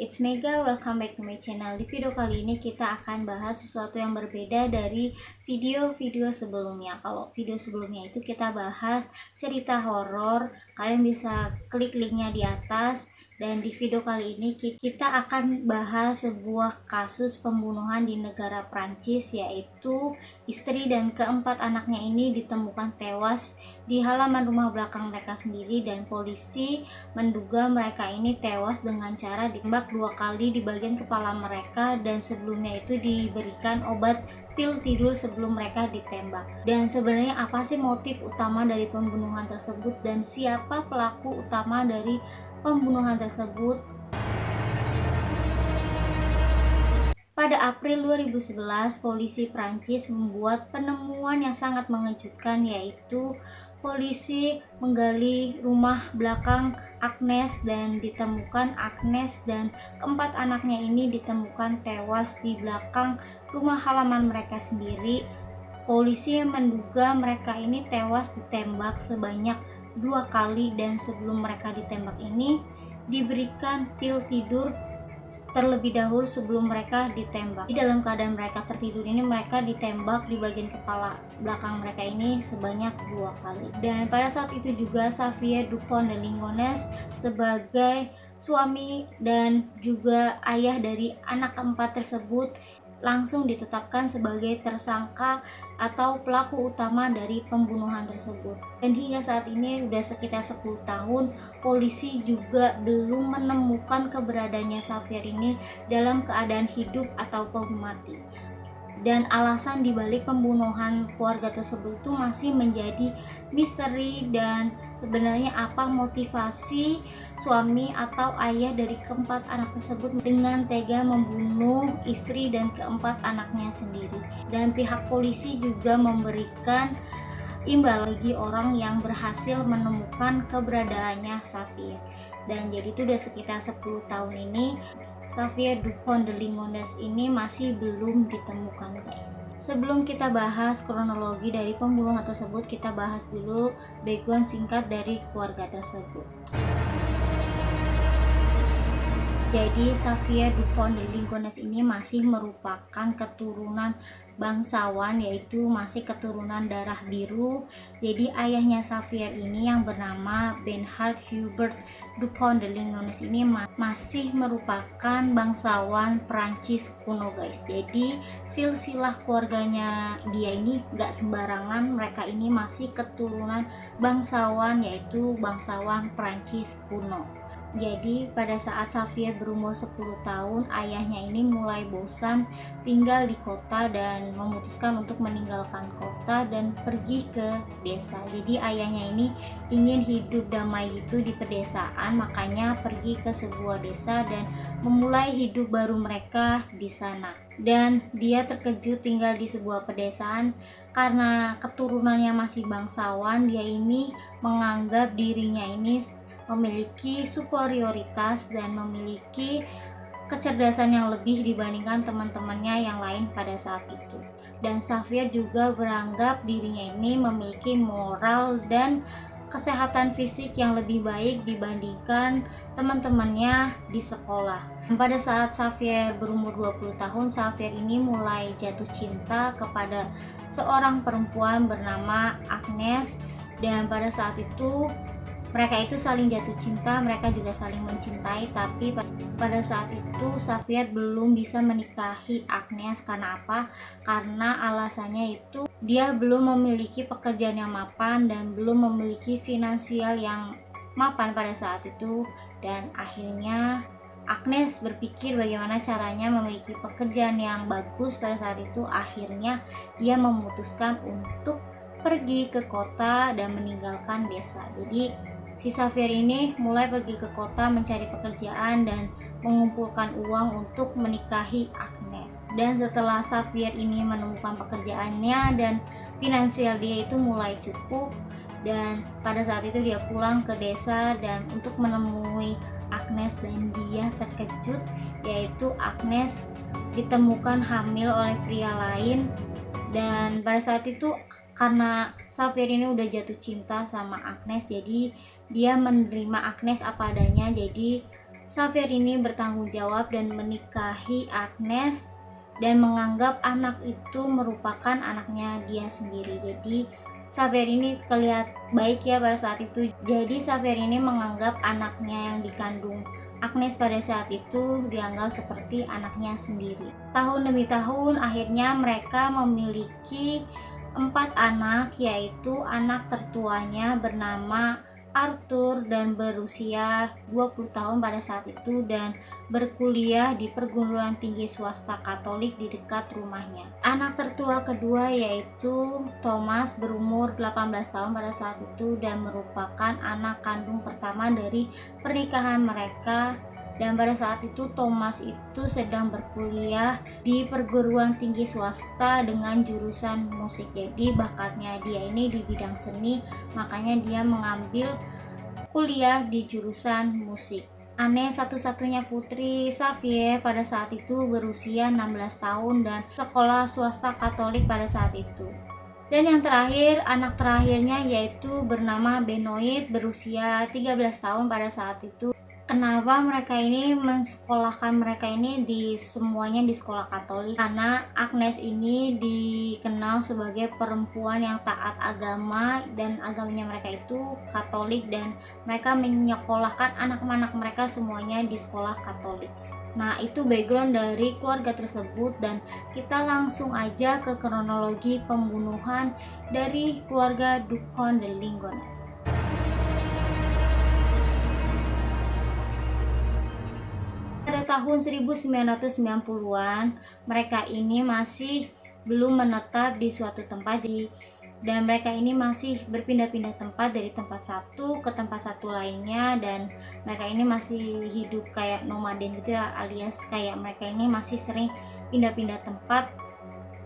it's Mega, welcome back to my channel. Di video kali ini kita akan bahas sesuatu yang berbeda dari video-video sebelumnya. Kalau video sebelumnya itu kita bahas cerita horor, kalian bisa klik linknya di atas. Dan di video kali ini kita akan bahas sebuah kasus pembunuhan di negara Prancis, yaitu istri dan keempat anaknya ini ditemukan tewas di halaman rumah belakang mereka sendiri, dan polisi menduga mereka ini tewas dengan cara ditembak 2 kali di bagian kepala mereka, dan sebelumnya itu diberikan obat pil tidur sebelum mereka ditembak. Dan sebenarnya apa sih motif utama dari pembunuhan tersebut, dan siapa pelaku utama dari pembunuhan tersebut? Pada April 2011, polisi Prancis membuat penemuan yang sangat mengejutkan, yaitu polisi menggali rumah belakang Agnes dan ditemukan Agnes dan keempat anaknya ini ditemukan tewas di belakang rumah halaman mereka sendiri. Polisi menduga mereka ini tewas ditembak sebanyak 2 kali, dan sebelum mereka ditembak ini diberikan pil tidur terlebih dahulu sebelum mereka ditembak. Di dalam keadaan mereka tertidur ini, mereka ditembak di bagian kepala belakang mereka ini sebanyak 2 kali. Dan pada saat itu juga Xavier Dupont de Ligonnès sebagai suami dan juga ayah dari anak keempat tersebut langsung ditetapkan sebagai tersangka atau pelaku utama dari pembunuhan tersebut. Dan hingga saat ini sudah sekitar 10 tahun polisi juga belum menemukan keberadaannya Xavier ini dalam keadaan hidup ataupun mati. Dan alasan dibalik pembunuhan keluarga tersebut itu masih menjadi misteri, dan sebenarnya apa motivasi suami atau ayah dari keempat anak tersebut dengan tega membunuh istri dan keempat anaknya sendiri. Dan pihak polisi juga memberikan imbal bagi orang yang berhasil menemukan keberadaannya Xavier. Dan jadi itu udah sekitar 10 tahun ini Xavier Dupont de Ligonnès ini masih belum ditemukan, guys. Sebelum kita bahas kronologi dari pembunuhan tersebut, kita bahas dulu background singkat dari keluarga tersebut. Jadi Xavier Dupont de Ligonnès ini masih merupakan keturunan bangsawan, yaitu masih keturunan darah biru. Jadi ayahnya Xavier ini yang bernama Bernard Hubert Dupont de Ligonnès ini masih merupakan bangsawan Prancis kuno, guys. Jadi silsilah keluarganya dia ini gak sembarangan, mereka ini masih keturunan bangsawan, yaitu bangsawan Prancis kuno. Jadi pada saat Xavier berumur 10 tahun, ayahnya ini mulai bosan tinggal di kota dan memutuskan untuk meninggalkan kota dan pergi ke desa. Jadi ayahnya ini ingin hidup damai itu di pedesaan, makanya pergi ke sebuah desa dan memulai hidup baru mereka di sana. Dan dia terkejut tinggal di sebuah pedesaan karena keturunannya masih bangsawan. Dia ini menganggap dirinya ini memiliki superioritas dan memiliki kecerdasan yang lebih dibandingkan teman-temannya yang lain pada saat itu. Dan Xavier juga beranggap dirinya ini memiliki moral dan kesehatan fisik yang lebih baik dibandingkan teman-temannya di sekolah. Pada saat Xavier berumur 20 tahun, Xavier ini mulai jatuh cinta kepada seorang perempuan bernama Agnes, dan pada saat itu mereka itu saling jatuh cinta, mereka juga saling mencintai. Tapi pada saat itu Xavier belum bisa menikahi Agnes. Karena apa? Karena alasannya itu dia belum memiliki pekerjaan yang mapan dan belum memiliki finansial yang mapan pada saat itu. Dan akhirnya Agnes berpikir bagaimana caranya memiliki pekerjaan yang bagus. Pada saat itu akhirnya dia memutuskan untuk pergi ke kota dan meninggalkan desa. Jadi si Xavier ini mulai pergi ke kota mencari pekerjaan dan mengumpulkan uang untuk menikahi Agnes. Dan setelah Xavier ini menemukan pekerjaannya dan finansial dia itu mulai cukup, dan pada saat itu dia pulang ke desa dan untuk menemui Agnes, dan dia terkejut, yaitu Agnes ditemukan hamil oleh pria lain. Dan pada saat itu karena Xavier ini udah jatuh cinta sama Agnes, jadi dia menerima Agnes apa adanya. Jadi Xavier ini bertanggung jawab dan menikahi Agnes dan menganggap anak itu merupakan anaknya dia sendiri. Jadi Xavier ini kelihatan baik ya pada saat itu. Jadi Xavier ini menganggap anaknya yang dikandung Agnes pada saat itu dianggap seperti anaknya sendiri. Tahun demi tahun akhirnya mereka memiliki 4 anak, yaitu anak tertuanya bernama Arthur dan berusia 20 tahun pada saat itu dan berkuliah di perguruan tinggi swasta Katolik di dekat rumahnya. Anak tertua kedua yaitu Thomas berumur 18 tahun pada saat itu dan merupakan anak kandung pertama dari pernikahan mereka. Dan pada saat itu Thomas itu sedang berkuliah di perguruan tinggi swasta dengan jurusan musik. Jadi bakatnya dia ini di bidang seni, makanya dia mengambil kuliah di jurusan musik. Anne satu-satunya putri Xavier pada saat itu berusia 16 tahun dan sekolah swasta Katolik pada saat itu. Dan yang terakhir, anak terakhirnya yaitu bernama Benoit berusia 13 tahun pada saat itu. Kenapa mereka ini mensekolahkan mereka ini semuanya di sekolah Katolik? Karena Agnes ini dikenal sebagai perempuan yang taat agama dan agamanya mereka itu Katolik dan mereka menyekolahkan anak-anak mereka semuanya di sekolah Katolik. Nah, itu background dari keluarga tersebut dan kita langsung aja ke kronologi pembunuhan dari keluarga Dupont de Ligonnès. Pada tahun 1990-an, mereka ini masih belum menetap di suatu tempat dan mereka ini masih berpindah-pindah tempat dari tempat satu ke tempat satu lainnya dan mereka ini masih hidup kayak nomaden gitu ya, alias kayak mereka ini masih sering pindah-pindah tempat,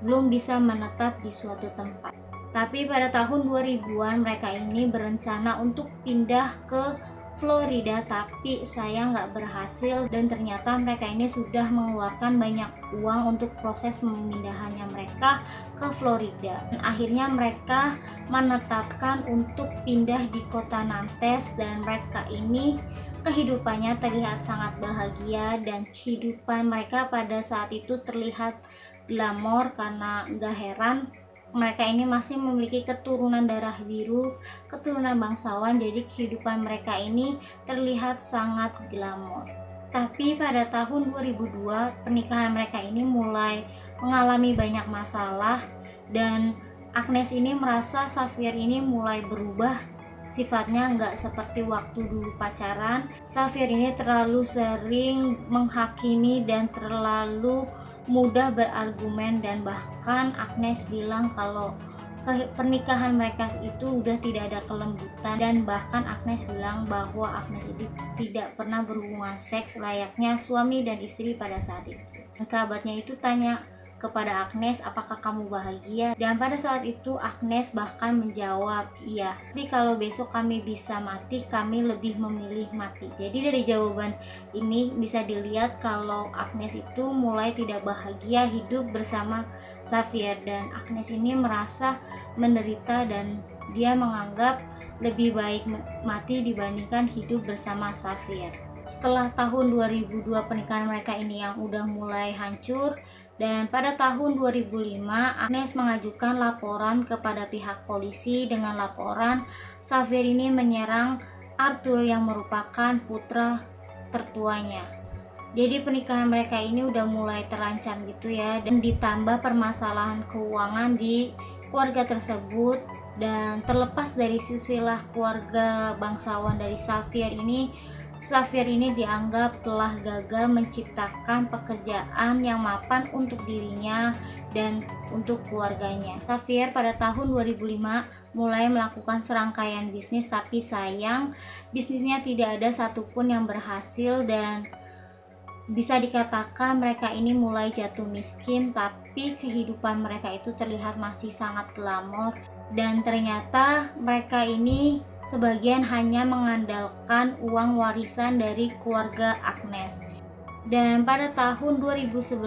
belum bisa menetap di suatu tempat. Tapi pada tahun 2000-an mereka ini berencana untuk pindah ke Florida, tapi saya nggak berhasil dan ternyata mereka ini sudah mengeluarkan banyak uang untuk proses pemindahannya mereka ke Florida. Dan akhirnya mereka menetapkan untuk pindah di kota Nantes dan mereka ini kehidupannya terlihat sangat bahagia dan kehidupan mereka pada saat itu terlihat glamor karena nggak heran mereka ini masih memiliki keturunan darah biru, keturunan bangsawan, jadi kehidupan mereka ini terlihat sangat glamor. Tapi pada tahun 2002 pernikahan mereka ini mulai mengalami banyak masalah dan Agnes ini merasa Xavier ini mulai berubah, sifatnya nggak seperti waktu dulu pacaran. Xavier ini terlalu sering menghakimi dan terlalu mudah berargumen dan bahkan Agnes bilang kalau pernikahan mereka itu udah tidak ada kelembutan dan bahkan Agnes bilang bahwa Agnes itu tidak pernah berhubungan seks layaknya suami dan istri pada saat itu. Dan kerabatnya itu tanya kepada Agnes, apakah kamu bahagia? Dan pada saat itu Agnes bahkan menjawab, iya, tapi kalau besok kami bisa mati, kami lebih memilih mati. Jadi dari jawaban ini bisa dilihat kalau Agnes itu mulai tidak bahagia hidup bersama Xavier dan Agnes ini merasa menderita dan dia menganggap lebih baik mati dibandingkan hidup bersama Xavier. Setelah tahun 2002 pernikahan mereka ini yang udah mulai hancur. Dan pada tahun 2005, Agnes mengajukan laporan kepada pihak polisi dengan laporan Xavier ini menyerang Arthur yang merupakan putra tertuanya. Jadi pernikahan mereka ini udah mulai terancam gitu ya, dan ditambah permasalahan keuangan di keluarga tersebut. Dan terlepas dari silsilah keluarga bangsawan dari Xavier ini dianggap telah gagal menciptakan pekerjaan yang mapan untuk dirinya dan untuk keluarganya. Xavier pada tahun 2005 mulai melakukan serangkaian bisnis, tapi sayang bisnisnya tidak ada satupun yang berhasil dan bisa dikatakan mereka ini mulai jatuh miskin, tapi kehidupan mereka itu terlihat masih sangat glamor dan ternyata mereka ini sebagian hanya mengandalkan uang warisan dari keluarga Agnes. Dan pada tahun 2011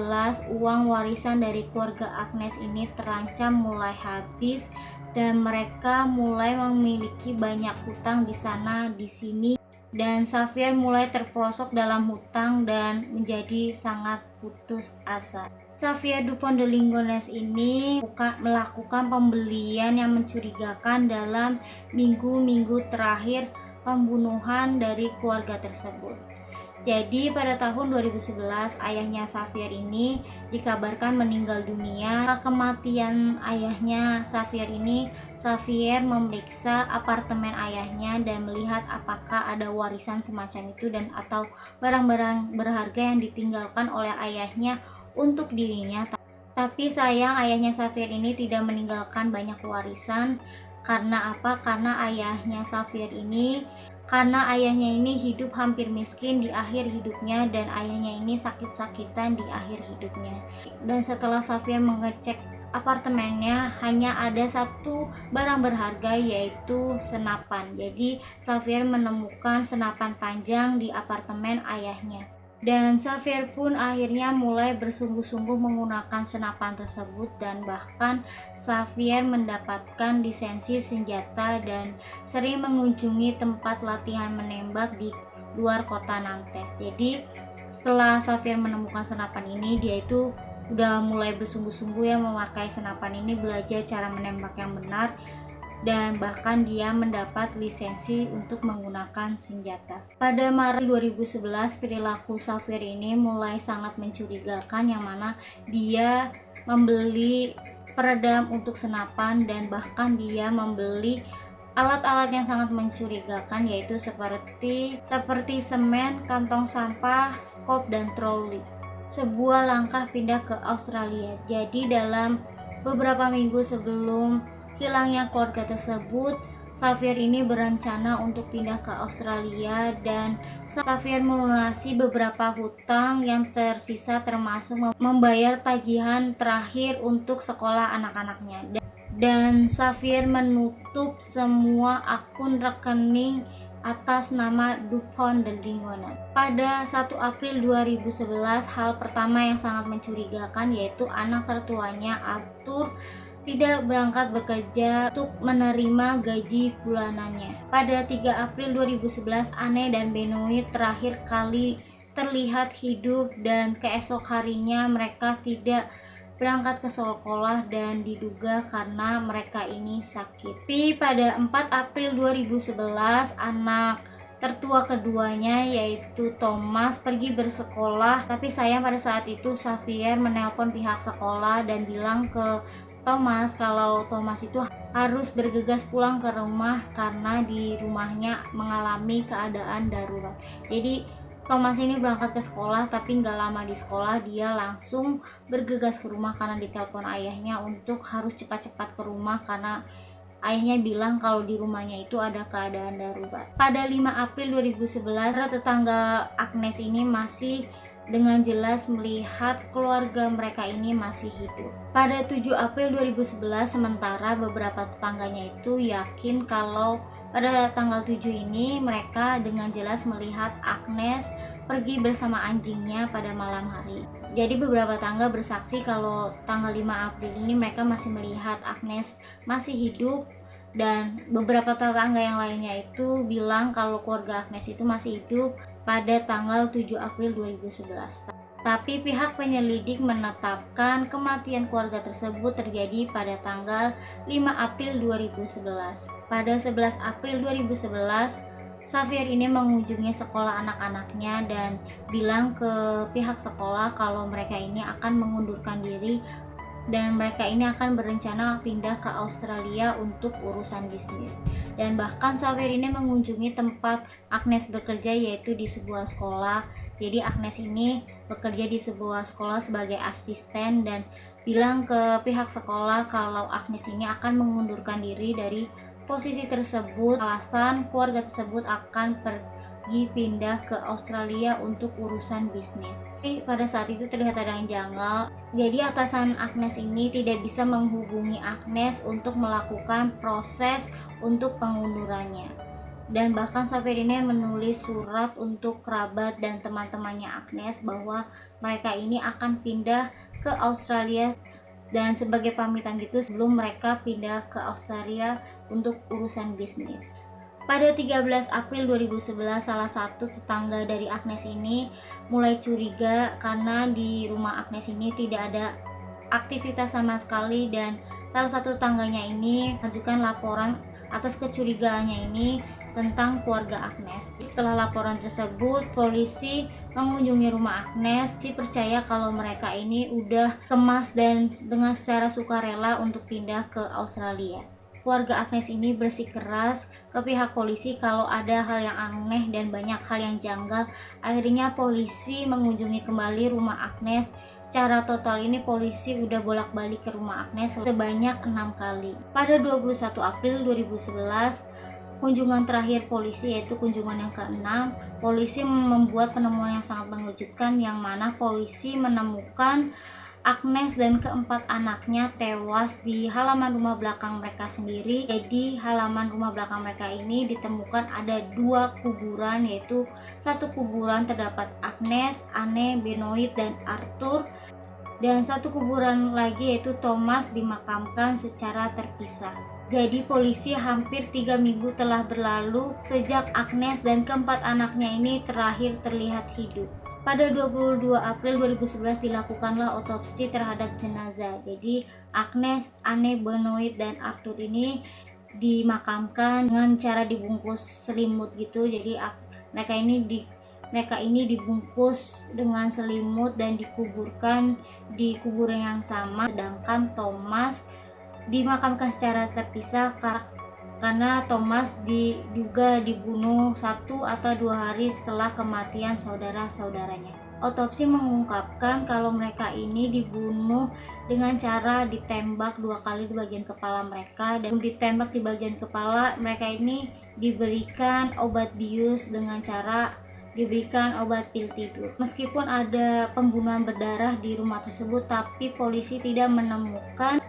uang warisan dari keluarga Agnes ini terancam mulai habis dan mereka mulai memiliki banyak hutang di sana di sini dan Xavier mulai terperosok dalam hutang dan menjadi sangat putus asa. Xavier Dupont de Ligonnès ini melakukan pembelian yang mencurigakan dalam minggu-minggu terakhir pembunuhan dari keluarga tersebut. Jadi pada tahun 2011 ayahnya Xavier ini dikabarkan meninggal dunia. Setelah kematian ayahnya Xavier ini, Xavier memeriksa apartemen ayahnya dan melihat apakah ada warisan semacam itu dan atau barang-barang berharga yang ditinggalkan oleh ayahnya untuk dirinya. Tapi sayang ayahnya Xavier ini tidak meninggalkan banyak warisan. Karena apa? Karena ayahnya ini hidup hampir miskin di akhir hidupnya dan ayahnya ini sakit-sakitan di akhir hidupnya. Dan setelah Xavier mengecek apartemennya, hanya ada satu barang berharga yaitu senapan. Jadi Xavier menemukan senapan panjang di apartemen ayahnya. Dan Xavier pun akhirnya mulai bersungguh-sungguh menggunakan senapan tersebut dan bahkan Xavier mendapatkan lisensi senjata dan sering mengunjungi tempat latihan menembak di luar kota Nantes. Jadi setelah Xavier menemukan senapan ini, dia itu udah mulai bersungguh-sungguh ya memakai senapan ini, belajar cara menembak yang benar, dan bahkan dia mendapat lisensi untuk menggunakan senjata. Pada Maret 2011, perilaku Xavier ini mulai sangat mencurigakan, yang mana dia membeli peredam untuk senapan dan bahkan dia membeli alat-alat yang sangat mencurigakan, yaitu seperti semen, kantong sampah, skop, dan troli. Sebuah langkah pindah ke Australia. Jadi dalam beberapa minggu sebelum hilangnya keluarga tersebut, Xavier ini berencana untuk pindah ke Australia dan Xavier melunasi beberapa hutang yang tersisa, termasuk membayar tagihan terakhir untuk sekolah anak-anaknya. Dan Xavier menutup semua akun rekening atas nama Dupont de Ligonnès. Pada 1 April 2011, hal pertama yang sangat mencurigakan yaitu anak tertuanya Arthur tidak berangkat bekerja untuk menerima gaji bulanannya. Pada 3 April 2011, Anne dan Benoit terakhir kali terlihat hidup dan keesok harinya mereka tidak berangkat ke sekolah dan diduga karena mereka ini sakit. Tapi pada 4 April 2011, anak tertua keduanya yaitu Thomas pergi bersekolah, tapi sayang pada saat itu Xavier menelpon pihak sekolah dan bilang ke Thomas kalau Thomas itu harus bergegas pulang ke rumah karena di rumahnya mengalami keadaan darurat. Jadi Thomas ini berangkat ke sekolah, tapi nggak lama di sekolah dia langsung bergegas ke rumah karena ditelepon ayahnya untuk harus cepat-cepat ke rumah karena ayahnya bilang kalau di rumahnya itu ada keadaan darurat. Pada 5 April 2011, tetangga Agnes ini masih dengan jelas melihat keluarga mereka ini masih hidup. Pada 7 April 2011, sementara beberapa tetangganya itu yakin kalau pada tanggal 7 ini mereka dengan jelas melihat Agnes pergi bersama anjingnya pada malam hari. Jadi beberapa tetangga bersaksi kalau tanggal 5 April ini mereka masih melihat Agnes masih hidup, dan beberapa tetangga yang lainnya itu bilang kalau keluarga Agnes itu masih hidup pada tanggal 7 April 2011. Tapi pihak penyelidik menetapkan kematian keluarga tersebut terjadi pada tanggal 5 April 2011. Pada 11 April 2011, Xavier ini mengunjungi sekolah anak-anaknya dan bilang ke pihak sekolah kalau mereka ini akan mengundurkan diri dan mereka ini akan berencana pindah ke Australia untuk urusan bisnis. Dan bahkan Xavier ini mengunjungi tempat Agnes bekerja, yaitu di sebuah sekolah. Jadi Agnes ini bekerja di sebuah sekolah sebagai asisten dan bilang ke pihak sekolah kalau Agnes ini akan mengundurkan diri dari posisi tersebut. Alasan keluarga tersebut akan pergi pindah ke Australia untuk urusan bisnis. Tapi pada saat itu terlihat ada yang janggal. Jadi atasan Agnes ini tidak bisa menghubungi Agnes untuk melakukan proses untuk pengundurannya. Dan bahkan Xavier ini menulis surat untuk kerabat dan teman-temannya Agnes bahwa mereka ini akan pindah ke Australia dan sebagai pamitan gitu sebelum mereka pindah ke Australia untuk urusan bisnis. Pada 13 April 2011, salah satu tetangga dari Agnes ini mulai curiga karena di rumah Agnes ini tidak ada aktivitas sama sekali, dan salah satu tetangganya ini mengajukan laporan atas kecurigaannya ini tentang keluarga Agnes. Setelah laporan tersebut, polisi mengunjungi rumah Agnes. Dipercaya kalau mereka ini udah kemas dan dengan secara sukarela untuk pindah ke Australia. Keluarga Agnes ini bersikeras ke pihak polisi kalau ada hal yang aneh dan banyak hal yang janggal. Akhirnya polisi mengunjungi kembali rumah Agnes. Secara total ini polisi udah bolak-balik ke rumah Agnes sebanyak 6 kali. Pada 21 April 2011, kunjungan terakhir polisi, yaitu kunjungan yang ke-6, polisi membuat penemuan yang sangat mengejutkan, yang mana polisi menemukan Agnes dan keempat anaknya tewas di halaman rumah belakang mereka sendiri. Jadi halaman rumah belakang mereka ini ditemukan ada 2 kuburan, yaitu satu kuburan terdapat Agnes, Anne, Benoit, dan Arthur, dan satu kuburan lagi yaitu Thomas dimakamkan secara terpisah. Jadi polisi hampir 3 minggu telah berlalu sejak Agnes dan keempat anaknya ini terakhir terlihat hidup. Pada 22 April 2011 dilakukanlah otopsi terhadap jenazah. Jadi Agnes, Anne, Benoit, dan Arthur ini dimakamkan dengan cara dibungkus selimut gitu. Jadi mereka ini dibungkus dengan selimut dan dikuburkan di kuburan yang sama. Sedangkan Thomas dimakamkan secara terpisah karena Thomas diduga dibunuh 1 atau 2 hari setelah kematian saudara-saudaranya. Otopsi mengungkapkan kalau mereka ini dibunuh dengan cara ditembak 2 kali di bagian kepala mereka, dan ditembak di bagian kepala mereka ini diberikan obat bius dengan cara diberikan obat pil tidur. Meskipun ada pembunuhan berdarah di rumah tersebut, tapi polisi tidak menemukan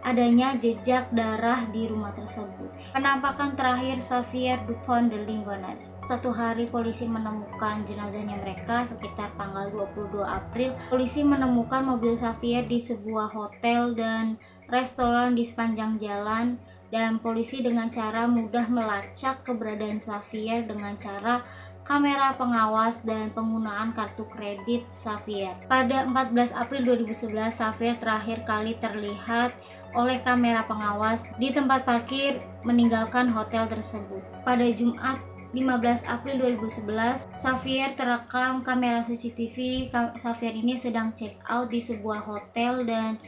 adanya jejak darah di rumah tersebut. Penampakan terakhir Xavier Dupont de Ligonnès. 1 hari polisi menemukan jenazahnya mereka sekitar tanggal 22 April. Polisi menemukan mobil Xavier di sebuah hotel dan restoran di sepanjang jalan, dan polisi dengan cara mudah melacak keberadaan Xavier dengan cara kamera pengawas dan penggunaan kartu kredit Xavier. Pada 14 April 2011, Xavier terakhir kali terlihat oleh kamera pengawas di tempat parkir meninggalkan hotel tersebut. Pada Jumat 15 April 2011, Xavier terekam kamera CCTV. Xavier ini sedang check out di sebuah hotel dan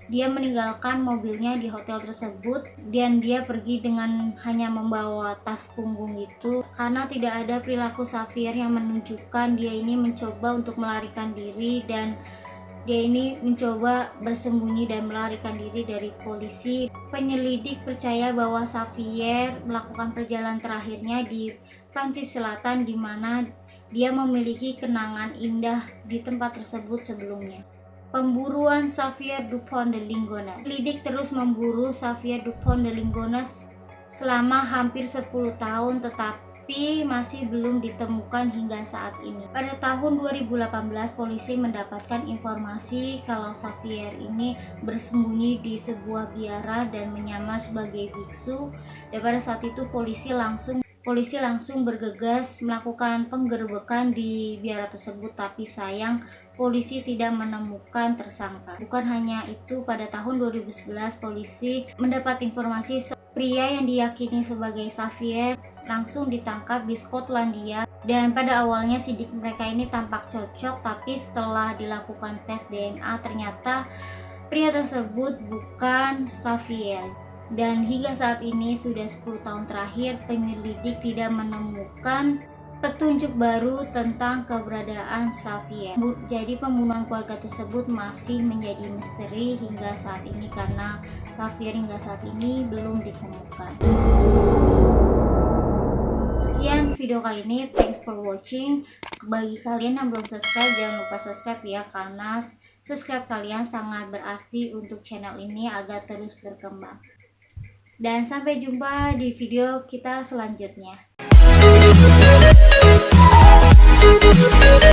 dia meninggalkan mobilnya di hotel tersebut, dan dia pergi dengan hanya membawa tas punggung itu, karena tidak ada perilaku Xavier yang menunjukkan dia ini mencoba untuk melarikan diri, dan dia ini mencoba bersembunyi dan melarikan diri dari polisi. Penyelidik percaya bahwa Xavier melakukan perjalanan terakhirnya di Prancis Selatan, di mana dia memiliki kenangan indah di tempat tersebut sebelumnya. Pemburuan Xavier Dupont de Ligonnès. Penyelidik terus memburu Xavier Dupont de Ligonnès selama hampir 10 tahun, tetapi masih belum ditemukan hingga saat ini. Pada tahun 2018, polisi mendapatkan informasi kalau Xavier ini bersembunyi di sebuah biara dan menyamar sebagai biksu, dan pada saat itu polisi langsung bergegas melakukan penggerbekan di biara tersebut, tapi sayang polisi tidak menemukan tersangka. Bukan hanya itu, pada tahun 2011 polisi mendapat informasi pria yang diyakini sebagai Xavier langsung ditangkap di Skotlandia, dan pada awalnya sidik mereka ini tampak cocok, tapi setelah dilakukan tes DNA ternyata pria tersebut bukan Xavier. Dan hingga saat ini sudah 10 tahun terakhir penyelidik tidak menemukan petunjuk baru tentang keberadaan Xavier. Jadi pembunuhan keluarga tersebut masih menjadi misteri hingga saat ini, karena Xavier hingga saat ini belum ditemukan. Sekian video kali ini, thanks for watching. Bagi kalian yang belum subscribe, jangan lupa subscribe ya, karena subscribe kalian sangat berarti untuk channel ini agar terus berkembang. Dan sampai jumpa di video kita selanjutnya. We'll be right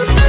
back.